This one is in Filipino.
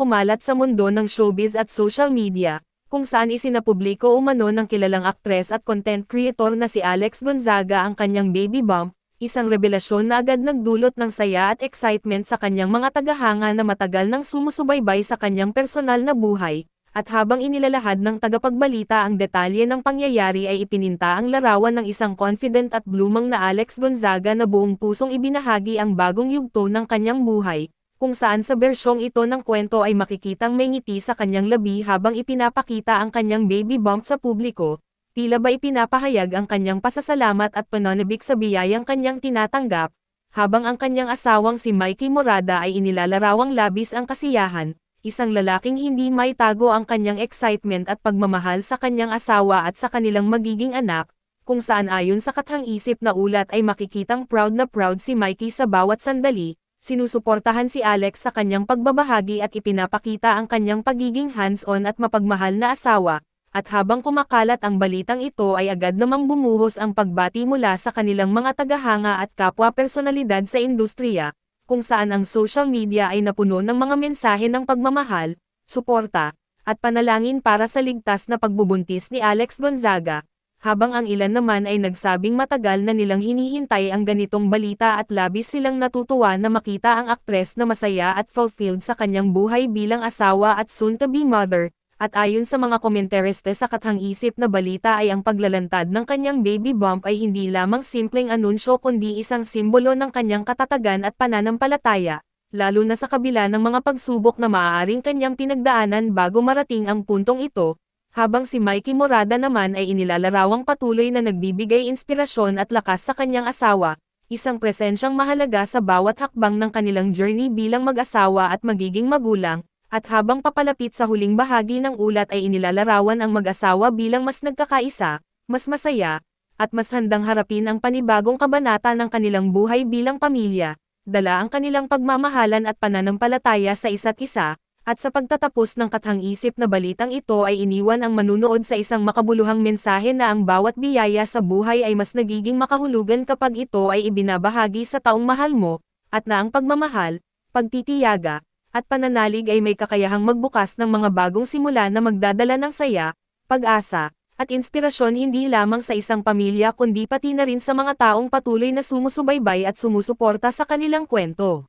kumalat sa mundo ng showbiz at social media, kung saan isinapubliko umano ng kilalang aktres at content creator na si Alex Gonzaga ang kanyang baby bump, isang revelasyon na agad nagdulot ng saya at excitement sa kanyang mga tagahanga na matagal nang sumusubaybay sa kanyang personal na buhay. At habang inilalahad ng tagapagbalita ang detalye ng pangyayari ay ipininta ang larawan ng isang confident at blumang na Alex Gonzaga na buong pusong ibinahagi ang bagong yugto ng kanyang buhay, kung saan sa bersyong ito ng kwento ay makikitang may ngiti sa kanyang labi habang ipinapakita ang kanyang baby bump sa publiko, tila ba ipinapahayag ang kanyang pasasalamat at pananabik sa biyayang kanyang tinatanggap, habang ang kanyang asawang si Mikey Morada ay inilalarawang labis ang kasiyahan, isang lalaking hindi maitago ang kanyang excitement at pagmamahal sa kanyang asawa at sa kanilang magiging anak, kung saan ayon sa kathang-isip na ulat ay makikitang proud na proud si Mikey sa bawat sandali. Sinusuportahan si Alex sa kanyang pagbabahagi at ipinapakita ang kanyang pagiging hands-on at mapagmahal na asawa, at habang kumakalat ang balitang ito ay agad namang bumuhos ang pagbati mula sa kanilang mga tagahanga at kapwa personalidad sa industriya, kung saan ang social media ay napuno ng mga mensahe ng pagmamahal, suporta, at panalangin para sa ligtas na pagbubuntis ni Alex Gonzaga. Habang ang ilan naman ay nagsabing matagal na nilang hinihintay ang ganitong balita at labis silang natutuwa na makita ang aktres na masaya at fulfilled sa kanyang buhay bilang asawa at soon-to-be mother, at ayon sa mga komentariste sa kathang-isip na balita ay ang paglalantad ng kanyang baby bump ay hindi lamang simpleng anunsyo kundi isang simbolo ng kanyang katatagan at pananampalataya, lalo na sa kabila ng mga pagsubok na maaaring kanyang pinagdaanan bago marating ang puntong ito. Habang si Mikey Morada naman ay inilalarawang patuloy na nagbibigay inspirasyon at lakas sa kanyang asawa, isang presensyang mahalaga sa bawat hakbang ng kanilang journey bilang mag-asawa at magiging magulang, at habang papalapit sa huling bahagi ng ulat ay inilalarawan ang mag-asawa bilang mas nagkakaisa, mas masaya, at mas handang harapin ang panibagong kabanata ng kanilang buhay bilang pamilya, dala ang kanilang pagmamahalan at pananampalataya sa isa't isa. At sa pagtatapos ng kathang-isip na balitang ito ay iniwan ang manunood sa isang makabuluhang mensahe na ang bawat biyaya sa buhay ay mas nagiging makahulugan kapag ito ay ibinabahagi sa taong mahal mo, at na ang pagmamahal, pagtitiyaga, at pananalig ay may kakayahang magbukas ng mga bagong simula na magdadala ng saya, pag-asa, at inspirasyon hindi lamang sa isang pamilya kundi pati na rin sa mga taong patuloy na sumusubaybay at sumusuporta sa kanilang kwento.